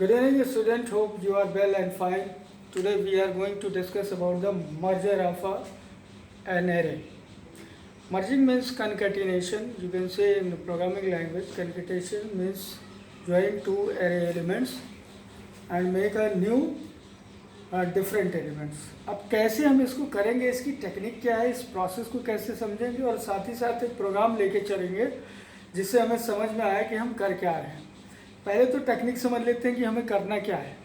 Good evening, student. Hope you are well and fine. Today we are going to discuss about the merger of an array. Merging means concatenation. You can say in the programming language, concatenation means join two array elements and make a new different elements. अब कैसे हम इसको करेंगे, इसकी technique क्या है, इस process को कैसे समझेंगे और साथ ही साथ एक प्रोग्राम लेके चलेंगे जिससे हमें समझ में आए कि हम कर क्या रहे हैं. पहले तो टेक्निक समझ लेते हैं कि हमें करना क्या है.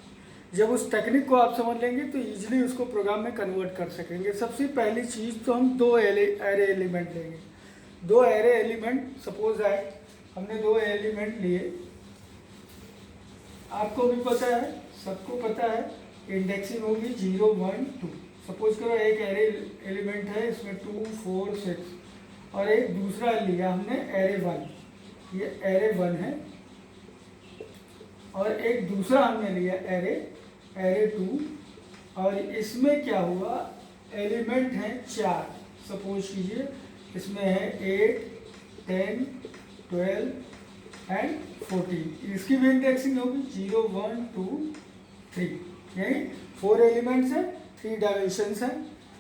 जब उस टेक्निक को आप समझ लेंगे तो ईजिली उसको प्रोग्राम में कन्वर्ट कर सकेंगे. सबसे पहली चीज़ तो हम दो एरे एलिमेंट लेंगे. दो एरे एलिमेंट, सपोज है हमने दो एलिमेंट लिए. आपको भी पता है, सबको पता है, इंडेक्सिंग होगी 0 1 2. सपोज करो एक एरे एलिमेंट है, इसमें 2 4 6 और एक दूसरा लिया हमने एरे 1. ये एरे 1 है और एक दूसरा हमने लिया एरे 2 और इसमें क्या हुआ, एलिमेंट हैं 4. सपोज कीजिए इसमें है 8 10 12 एंड 14. इसकी भी इंडेक्सिंग होगी 0 1 2 3. यानी 4 एलिमेंट्स हैं, 3 डायमेंशंस हैं.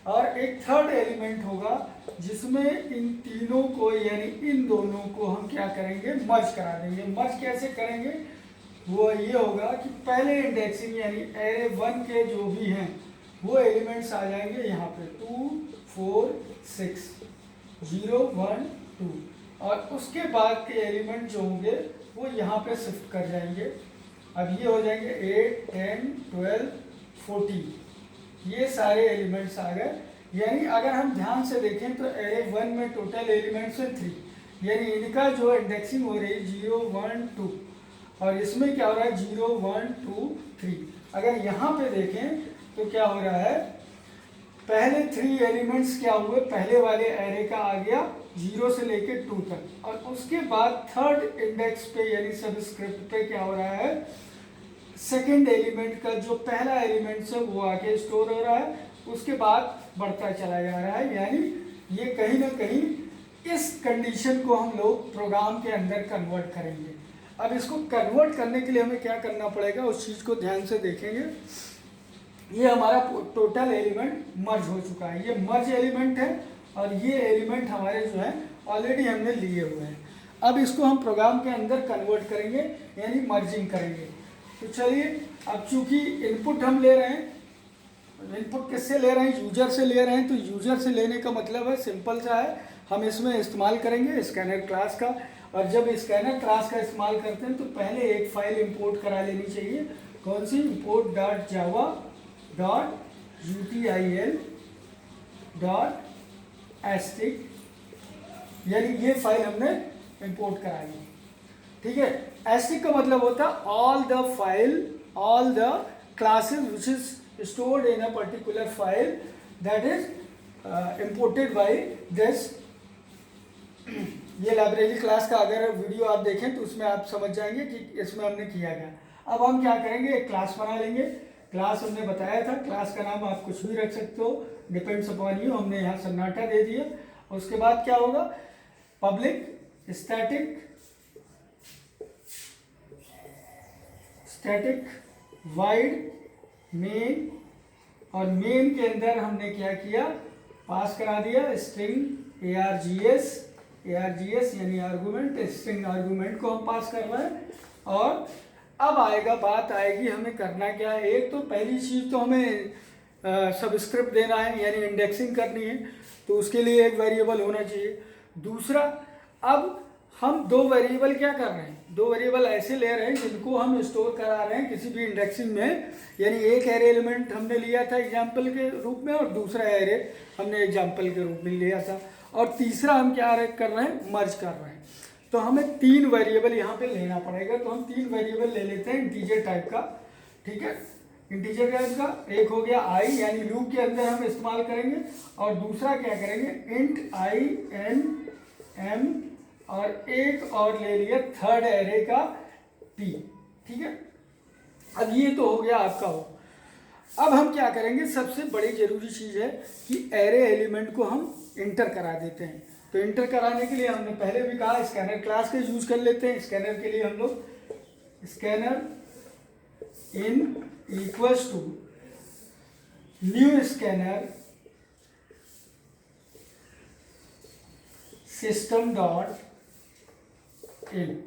और एक थर्ड एलिमेंट होगा जिसमें इन तीनों को यानी इन दोनों को हम क्या करेंगे, मर्ज करा देंगे. मर्ज कैसे करेंगे, वो ये होगा कि पहले इंडेक्सिंग यानी एरे 1 के जो भी हैं वो एलिमेंट्स आ जाएंगे यहाँ पे 2 4 6 0 1 2 और उसके बाद के एलिमेंट जो होंगे वो यहाँ पे शिफ्ट कर जाएंगे. अब ये हो जाएंगे 8 10 12 14. ये सारे एलिमेंट्स आ गए. यानी अगर हम ध्यान से देखें तो एरे 1 में टोटल एलिमेंट्स है 3. यानी इनका जो इंडेक्सिंग हो रही है 0 1 2 और इसमें क्या हो रहा है 0 1 2 3. अगर यहाँ पे देखें तो क्या हो रहा है, पहले 3 एलिमेंट्स क्या हुए, पहले वाले एरे का आ गया 0 से लेके 2 तक और उसके बाद थर्ड इंडेक्स पे यानी सबस्क्रिप्ट पे क्या हो रहा है, सेकेंड एलिमेंट का जो पहला एलिमेंट है वो आके स्टोर हो रहा है, उसके बाद बढ़ता चला जा रहा है. यानी ये कहीं ना कहीं इस कंडीशन को हम लोग प्रोग्राम के अंदर कन्वर्ट करेंगे. अब इसको कन्वर्ट करने के लिए हमें क्या करना पड़ेगा, उस चीज़ को ध्यान से देखेंगे. ये हमारा टोटल एलिमेंट मर्ज हो चुका है. ये मर्ज एलिमेंट है और ये एलिमेंट हमारे जो है ऑलरेडी हमने लिए हुए हैं. अब इसको हम प्रोग्राम के अंदर कन्वर्ट करेंगे यानी मर्जिंग करेंगे. तो चलिए, अब चूंकि इनपुट हम ले रहे हैं, इनपुट किससे ले रहे हैं, यूजर से ले रहे हैं. तो यूजर से लेने का मतलब है सिंपल सा है, हम इसमें इस्तेमाल करेंगे स्कैनर क्लास का. और जब स्कैनर क्लास का इस्तेमाल करते हैं तो पहले एक फाइल इंपोर्ट करा लेनी चाहिए. कौन सी, import java util astic. यानी ये फाइल हमने इंपोर्ट कराई है. ठीक है. एस्टिक का मतलब होता है all the file, all the classes which is stored in a particular file that is imported by this. ये लाइब्रेरी क्लास का अगर वीडियो आप देखें तो उसमें आप समझ जाएंगे कि इसमें हमने किया गया. अब हम क्या करेंगे, एक क्लास बना लेंगे. क्लास हमने बताया था, क्लास का नाम आप कुछ भी रख सकते हो, डिपेंड्स अपॉन यू. हमने यहाँ सन्नाटा दे दिया. उसके बाद क्या होगा, पब्लिक स्टैटिक वाइड मेन. और मेन के अंदर हमने क्या किया, पास करा दिया स्ट्रिंग args यानी आर्गुमेंट. स्ट्रिंग आर्गुमेंट को हम पास कर रहे हैं. और अब आएगा, बात आएगी हमें करना क्या है. एक तो पहली चीज़ तो हमें सबस्क्रिप्ट देना है यानी इंडेक्सिंग करनी है, तो उसके लिए एक वेरिएबल होना चाहिए. दूसरा, अब हम दो वेरिएबल क्या कर रहे हैं, दो वेरिएबल ऐसे ले रहे हैं जिनको हम स्टोर करा रहे हैं किसी भी इंडेक्सिंग में. यानी एक एरे एलिमेंट हमने लिया था एग्जाम्पल के रूप में और दूसरा एरे हमने एग्जाम्पल के रूप में लिया था और तीसरा हम क्या कर रहे हैं, मर्ज कर रहे हैं. तो हमें 3 वेरिएबल यहाँ पे लेना पड़ेगा. तो हम 3 वेरिएबल ले लेते हैं इंटीजर टाइप का. ठीक है, इंटीजर टाइप का. एक हो गया आई यानी लूप के अंदर हम इस्तेमाल करेंगे और दूसरा क्या करेंगे, इंट आई एन एम और एक और ले लिया थर्ड एरे का पी. ठीक है. अब ये तो हो गया आपका हो. अब हम क्या करेंगे, सबसे बड़ी जरूरी चीज़ है कि एरे एलिमेंट को हम इंटर करा देते हैं. तो इंटर कराने के लिए हमने पहले भी कहा स्कैनर क्लास का यूज कर लेते हैं. स्कैनर के लिए हम लोग scanner in equals to new scanner system dot in.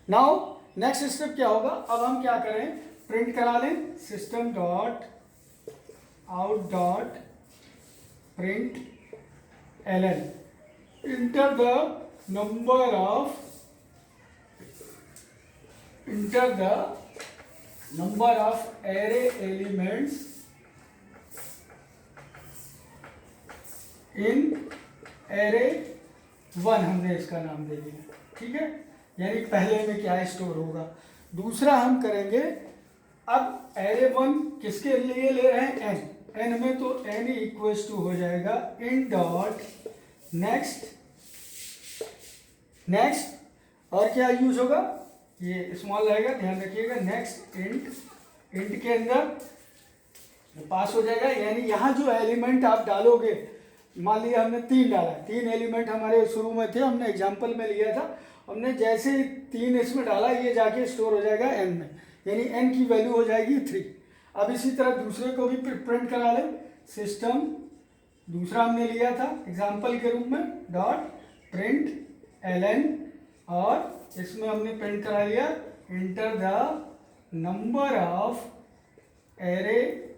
Now next step क्या होगा, अब हम क्या करें, प्रिंट करा लें system dot out dot println enter the number of array elements in array 1, हमने इसका नाम दे दिया, ठीक है, यानी पहले में क्या स्टोर होगा। दूसरा हम करेंगे, अब एरे 1 किसके लिए ले रहे हैं, एन में, तो एन इक्वल्स टू हो जाएगा इन डॉट नेक्स्ट और क्या यूज होगा, ये स्मॉल रहेगा, ध्यान रखिएगा, नेक्स्ट इंट के अंदर पास हो जाएगा, यानी यहाँ जो एलिमेंट आप डालोगे, मान लिया हमने 3 डाला, 3 एलिमेंट हमारे शुरू में थे, हमने एग्जाम्पल में लिया था, हमने जैसे 3 इसमें डाला, ये जाके स्टोर हो जाएगा एन में, यानी एन की वैल्यू हो जाएगी 3। अब इसी तरह दूसरे को भी प्रिंट करा लें, सिस्टम दूसरा हमने लिया था एग्जाम्पल के रूप में, डॉट प्रिंट एलन, और इसमें हमने प्रिंट करा लिया inter the number of array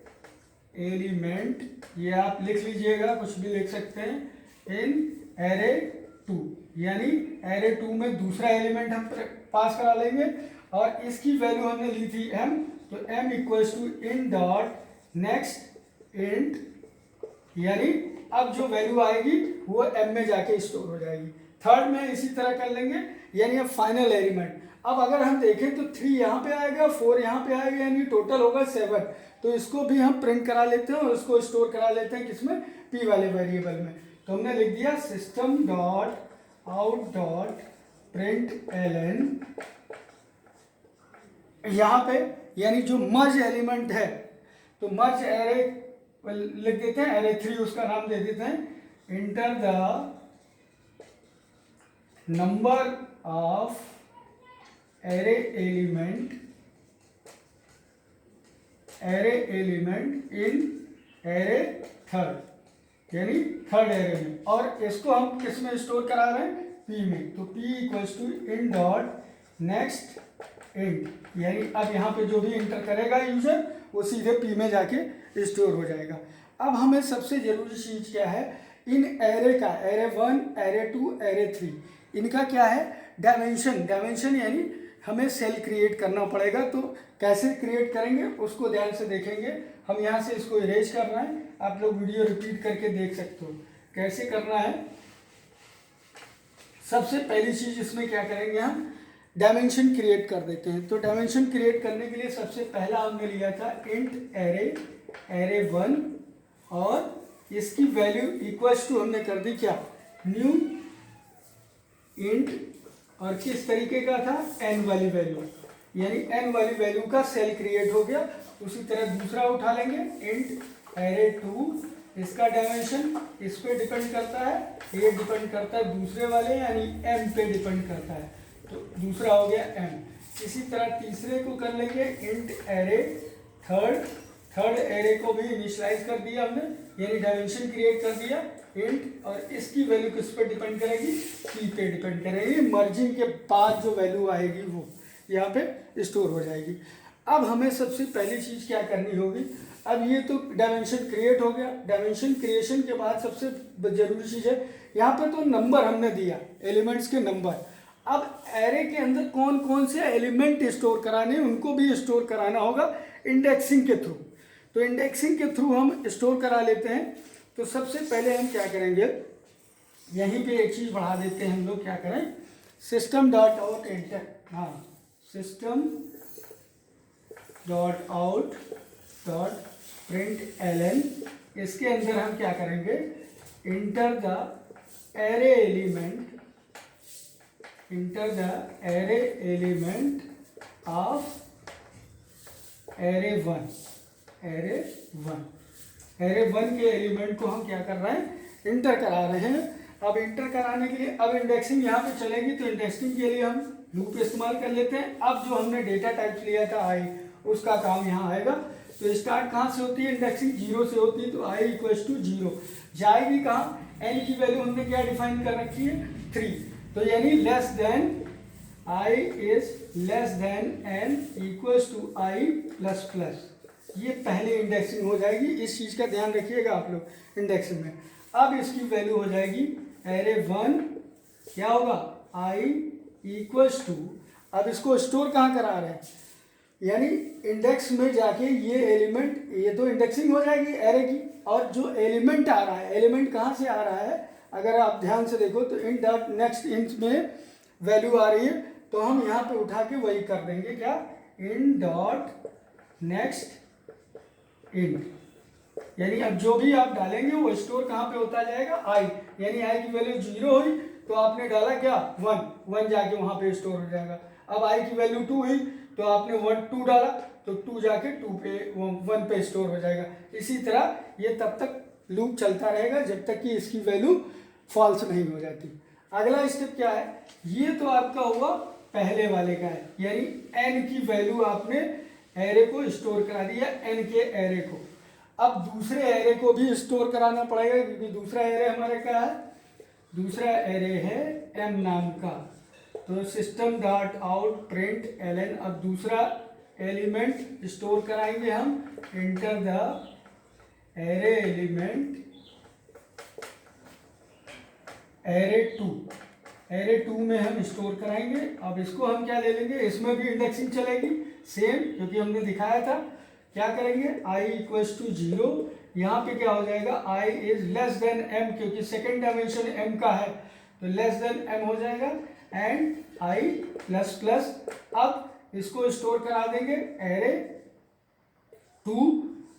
element, ये आप लिख लीजिएगा, कुछ भी लिख सकते हैं, इन एरे 2, यानी एरे 2 में दूसरा एलिमेंट हम पास करा लेंगे, और इसकी वैल्यू हमने ली थी m, तो m equals to in dot next int, यानी अब जो वैल्यू आएगी वो m में जाके स्टोर हो जाएगी। थर्ड में इसी तरह कर लेंगे, यानी अब फाइनल एलिमेंट, अब अगर हम देखें तो 3 यहाँ पे आएगा, 4 यहाँ पे आएगा, यानी टोटल होगा 7, तो इसको भी हम प्रिंट करा लेते हैं और उसको स्टोर करा लेते हैं किसमें, p वाले वेरिएबल में। तो हमने लिख दिया system dot out dot println, यहाँ पे यानी जो मर्ज एलिमेंट है, तो मर्ज एरे लिख देते हैं, एरे 3 उसका नाम दे देते हैं, inter the number of array element in array 3, यानी थर्ड एरे में, और इसको हम किस में स्टोर करा रहे हैं, p में, तो p equals to in dot next int, यानी अब यहाँ पे जो भी इंटर करेगा यूजर वो सीधे p में जाके स्टोर हो जाएगा। अब हमें सबसे जरूरी चीज क्या है, इन एरे का, एरे 1, एरे 2, एरे 3, इनका क्या है, डायमेंशन, यानी हमें सेल क्रिएट करना पड़ेगा। तो कैसे क्रिएट करेंगे उसको ध्यान से देखेंगे, हम यहाँ से इसको इरेज कर रहे हैं, आप लोग वीडियो रिपीट करके देख सकते हो कैसे करना है। सबसे पहली चीज इसमें क्या करेंगे, हम डायमेंशन क्रिएट कर देते हैं। तो डायमेंशन क्रिएट करने के लिए सबसे पहला हमने लिया था इंट एरे 1, और इसकी वैल्यू इक्वल्स टू हमने कर दी क्या, न्यू इंट, और किस तरीके का था, n वाली वैल्यू, यानी n वाली वैल्यू का सेल क्रिएट हो गया। उसी तरह दूसरा उठा लेंगे इंट एरे 2, इसका डायमेंशन इस पे डिपेंड करता है, ये डिपेंड करता है दूसरे वाले यानी m पे डिपेंड करता है, तो दूसरा हो गया m। इसी तरह तीसरे को कर लेंगे इंट एरे 3, थर्ड एरे को भी इनिशियलाइज कर दिया हमने, यानी डायमेंशन क्रिएट कर दिया इंट, और इसकी वैल्यू किस पे डिपेंड करेगी, p पे डिपेंड करेगी, मर्जिंग के बाद जो वैल्यू आएगी वो यहाँ पे स्टोर हो जाएगी। अब हमें सबसे पहली चीज़ क्या करनी होगी, अब ये तो डायमेंशन क्रिएट हो गया, डायमेंशन क्रिएशन के बाद सबसे जरूरी चीज़ है, यहाँ पे तो नंबर हमने दिया, एलिमेंट्स के नंबर। अब एरे के अंदर कौन कौन से एलिमेंट स्टोर कराने, उनको भी स्टोर कराना होगा इंडेक्सिंग के थ्रू। तो इंडेक्सिंग के थ्रू हम स्टोर करा लेते हैं। तो सबसे पहले हम क्या करेंगे, यहीं पे एक चीज़ बढ़ा देते हैं हम लोग, क्या करें, सिस्टम डॉट आउट एंटर, हाँ, system dot out dot println, इसके अंदर हम क्या करेंगे, enter the array element of array 1 के एलिमेंट को हम क्या कर रहे हैं, इंटर करा रहे हैं। अब इंटर कराने के लिए अब इंडेक्सिंग यहाँ पे चलेगी, तो इंडेक्सिंग के लिए हम लूप इस्तेमाल कर लेते हैं। अब जो हमने डेटा टाइप लिया था आई, उसका काम यहाँ आएगा। तो स्टार्ट कहाँ से होती है, इंडेक्सिंग 0 से होती है, तो आई इक्वल्स टू 0 जाएगी कहाँ, एन की वैल्यू हमने क्या डिफाइन कर रखी है 3, तो यानी less than i is less than n equals to i plus plus, ये पहले इंडेक्सिंग हो जाएगी। इस चीज़ का ध्यान रखिएगा आप लोग इंडेक्सिंग में। अब इसकी वैल्यू हो जाएगी एरे 1 क्या होगा आई इक्वल्स टू, अब इसको स्टोर कहाँ करा रहे हैं, यानी इंडेक्स में जाके ये एलिमेंट, ये तो इंडेक्सिंग हो जाएगी एरे की, और जो एलिमेंट आ रहा है, एलिमेंट कहाँ से आ रहा है, अगर आप ध्यान से देखो तो इन डॉट नेक्स्ट इंट में वैल्यू आ रही है, तो हम यहाँ पे उठा के वही कर देंगे क्या, इन डॉट नेक्स्ट इंट, यानी अब जो भी आप डालेंगे वो स्टोर कहाँ पे होता जाएगा आई, यानी आई की वैल्यू 0 हुई तो आपने डाला क्या 1 जाके वहाँ पे स्टोर हो जाएगा। अब आई की वैल्यू 2 हुई तो आपने 2 डाला तो 2 जाके 1 पे स्टोर हो जाएगा। इसी तरह ये तब तक लूप चलता रहेगा जब तक कि इसकी वैल्यू फॉल्स नहीं हो जाती। अगला स्टेप क्या है, ये तो आपका हुआ पहले वाले का है, यानी एन की वैल्यू आपने एरे को स्टोर करा दिया, एन के एरे को। अब दूसरे एरे को भी स्टोर कराना पड़ेगा, क्योंकि दूसरा एरे हमारे क्या है, दूसरा एरे है एम नाम का, तो system dot out println. अब दूसरा एलिमेंट स्टोर कराएंगे हम, enter the array element array 2, array 2 में हम स्टोर कराएंगे। अब इसको हम क्या ले लेंगे, इसमें भी इंडेक्सिंग चलेगी सेम, क्योंकि हमने दिखाया था। क्या करेंगे, आई इक्वल्स टू 0, यहाँ पे क्या हो जाएगा आई इज लेस देन एम, क्योंकि सेकेंड डायमेंशन एम का है तो लेस देन एम हो जाएगा, एंड आई प्लस प्लस। अब इसको स्टोर करा देंगे एरे 2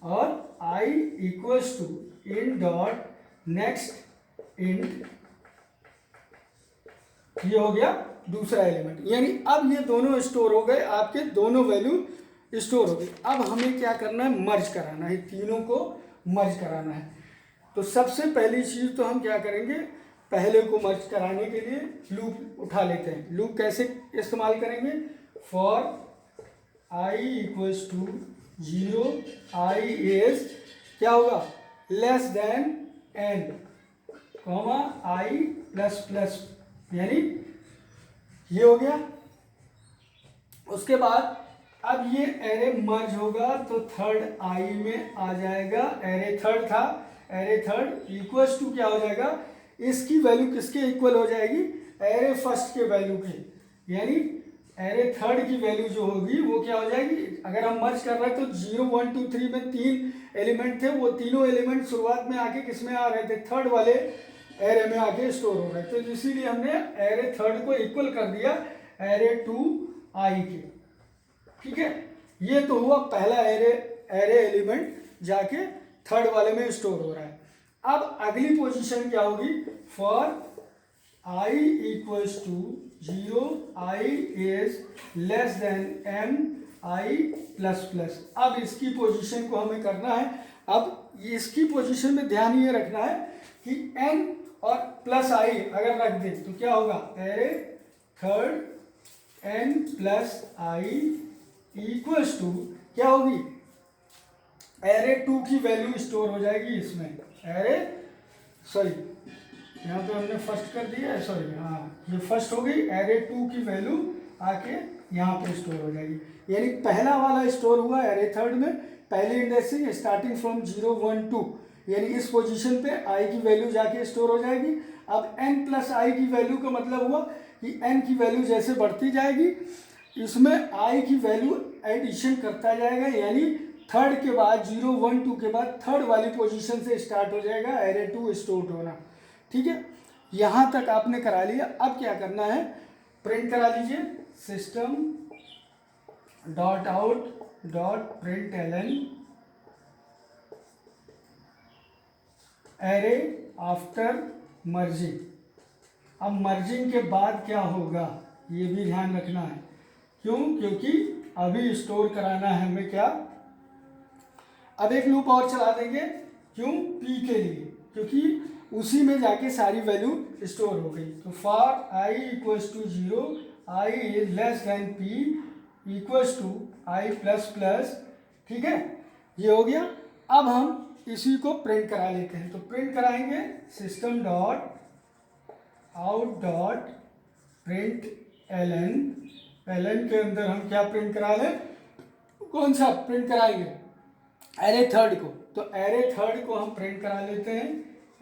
और i equals to in dot next int, ये हो गया दूसरा एलिमेंट, यानी अब ये दोनों स्टोर हो गए, आपके दोनों वैल्यू स्टोर हो गई। अब हमें क्या करना है, मर्ज कराना है, तीनों को मर्ज कराना है। तो सबसे पहली चीज़ तो हम क्या करेंगे, पहले को मर्ज कराने के लिए लूप उठा लेते हैं। लूप कैसे इस्तेमाल करेंगे, for i equals to 0 i is क्या होगा less than n comma i plus plus, यानी ये हो गया। उसके बाद अब ये एरे मर्ज होगा तो थर्ड आई में आ जाएगा, एरे थर्ड था, एरे थर्ड इक्वल्स टू क्या हो जाएगा, इसकी वैल्यू किसके इक्वल हो जाएगी, एरे फर्स्ट के वैल्यू के, यानी एरे थर्ड की वैल्यू जो होगी वो क्या हो जाएगी। अगर हम मर्ज कर रहे हैं तो 0 1 2 3 में 3 एलिमेंट थे, वो तीनों एलिमेंट शुरुआत में आके किस में आ रहे थे, थर्ड वाले एरे में आके स्टोर हो रहे थे, तो इसीलिए हमने एरे थर्ड को इक्वल कर दिया एरे 2 आई के। ठीक है, ये तो हुआ पहला एरे एलिमेंट जाके थर्ड वाले में स्टोर हो रहा है। अब अगली पोजीशन क्या होगी, for i equals to 0 i is less than m i plus plus. अब इसकी पोजीशन को हमें करना है। अब इसकी पोजीशन में ध्यान ये रखना है कि एन और प्लस आई अगर रख दें तो क्या होगा, array third n plus i equals to क्या होगी, एरे 2 की वैल्यू स्टोर हो जाएगी इसमें, एरे सॉरी यहाँ पे हमने फर्स्ट कर दिया है, सॉरी हाँ ये फर्स्ट हो गई, एरे 2 की वैल्यू आके यहाँ पे स्टोर हो जाएगी। यानी पहला वाला स्टोर हुआ एरे थर्ड में, पहली इंडेक्सिंग स्टार्टिंग फ्रॉम 0 1 2, यानी इस पोजीशन पे आई की वैल्यू जाके स्टोर हो जाएगी। अब n प्लस आई की वैल्यू का मतलब हुआ कि n की वैल्यू जैसे बढ़ती जाएगी इसमें i की वैल्यू एडिशन करता जाएगा, यानी थर्ड के बाद 0 1 2 के बाद थर्ड वाली पोजीशन से स्टार्ट हो जाएगा एरे 2 स्टोर होना। ठीक है, यहाँ तक आपने करा लिया। अब क्या करना है, प्रिंट करा लीजिए, system dot out dot println array after merging. अब मर्जिंग के बाद क्या होगा ये भी ध्यान रखना है, क्यों, क्योंकि अभी स्टोर कराना है हमें क्या, अब एक लूप और चला देंगे, क्यों, पी के लिए, क्योंकि उसी में जाके सारी वैल्यू स्टोर हो गई। तो for i equals to 0 i is less than p equals to i plus plus, ठीक है, ये हो गया। अब हम इसी को प्रिंट करा लेते हैं, तो प्रिंट कराएंगे system dot out dot println के अंदर हम क्या प्रिंट करा लें, कौन सा प्रिंट कराएंगे, एरे थर्ड को। तो एरे थर्ड को हम प्रिंट करा लेते हैं,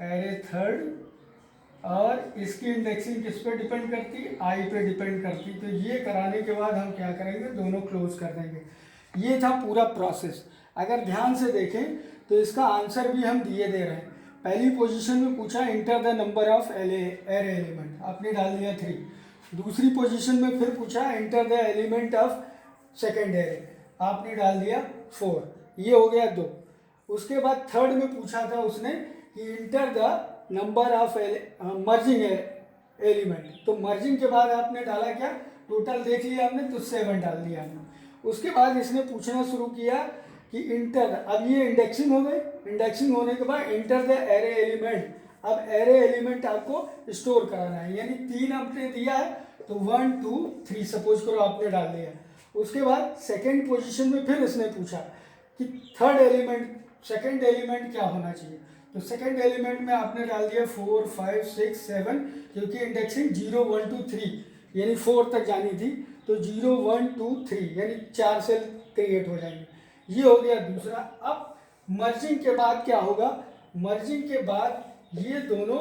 एरे थर्ड, और इसकी इंडेक्सिंग किस पे डिपेंड करती है, आई पे डिपेंड करती है। तो ये कराने के बाद हम क्या करेंगे, दोनों क्लोज कर देंगे। ये था पूरा प्रोसेस। अगर ध्यान से देखें तो इसका आंसर भी हम दिए दे रहे हैं। पहली पोजीशन में पूछा inter the number of array element, आपने डाल दिया 3। दूसरी पोजीशन में फिर पूछा enter the element of second array, आपने डाल दिया 4, ये हो गया 2। उसके बाद थर्ड में पूछा था उसने कि inter the number of merging element, तो मर्जिंग के बाद आपने डाला क्या, टोटल देख लिया आपने, तो 7 डाल दिया हमने। उसके बाद इसने पूछना शुरू किया कि इंटर, अब ये इंडेक्सिंग हो गई, इंडेक्सिंग होने के बाद इंटर द एरे एलिमेंट। अब एरे एलिमेंट आपको स्टोर कराना है, यानी 3 आपने दिया है तो 1 2 3 सपोज करो आपने डाल दिया। उसके बाद सेकेंड पोजीशन में फिर इसने पूछा कि थर्ड एलिमेंट, सेकेंड एलिमेंट क्या होना चाहिए, तो सेकेंड एलिमेंट में आपने डाल दिया 4 5 6 7, क्योंकि इंडेक्सिंग 0 1 2 3 यानी 4 तक जानी थी, तो 0 1 2 3 यानी 4 सेल क्रिएट हो जाएंगे। ये हो गया दूसरा। अब मर्जिंग के बाद क्या होगा, मर्जिंग के बाद ये दोनों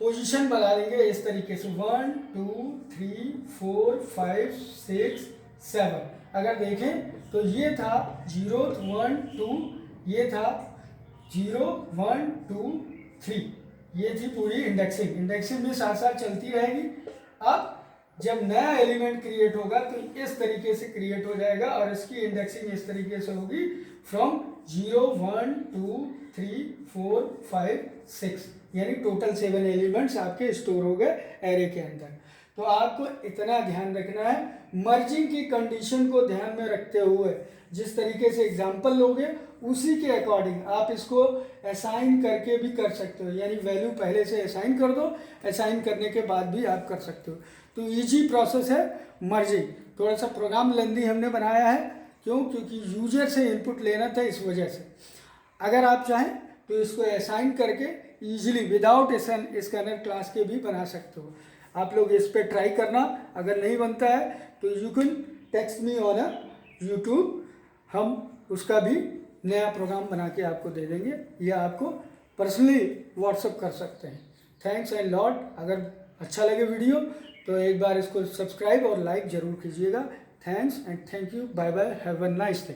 पोजीशन बना देंगे इस तरीके से 1 2 3 4 5 6 7। अगर देखें तो ये था 0 1 2, ये था 0 1 2 3, ये थी पूरी इंडेक्सिंग। इंडेक्सिंग भी साथ साथ चलती रहेगी। अब जब नया एलिमेंट क्रिएट होगा तो इस तरीके से क्रिएट हो जाएगा, और इसकी इंडेक्सिंग इस तरीके से होगी फ्रॉम 0 1 2 3 4 5 6, यानी टोटल 7 एलिमेंट्स आपके स्टोर हो गए एरे के अंदर। तो आपको इतना ध्यान रखना है, मर्जिंग की कंडीशन को ध्यान में रखते हुए जिस तरीके से एग्जाम्पल लोगे उसी के अकॉर्डिंग आप इसको असाइन करके भी कर सकते हो, यानी वैल्यू पहले से असाइन कर दो, असाइन करने के बाद भी आप कर सकते हो। तो इजी प्रोसेस है मर्जिंग। थोड़ा सा प्रोग्राम लेंदी हमने बनाया है, क्यों, क्योंकि यूजर से इनपुट लेना था, इस वजह से। अगर आप चाहें तो इसको असाइन करके ईजिली विदाउट स्कैनर क्लास के भी बना सकते हो। आप लोग इस पर ट्राई करना, अगर नहीं बनता है तो you can text me on YouTube, हम उसका भी नया प्रोग्राम बना के आपको दे देंगे, या आपको पर्सनली व्हाट्सअप कर सकते हैं। Thanks and lot. अगर अच्छा लगे वीडियो तो एक बार इसको सब्सक्राइब और लाइक ज़रूर कीजिएगा। Thanks and thank you, bye bye, have a nice day.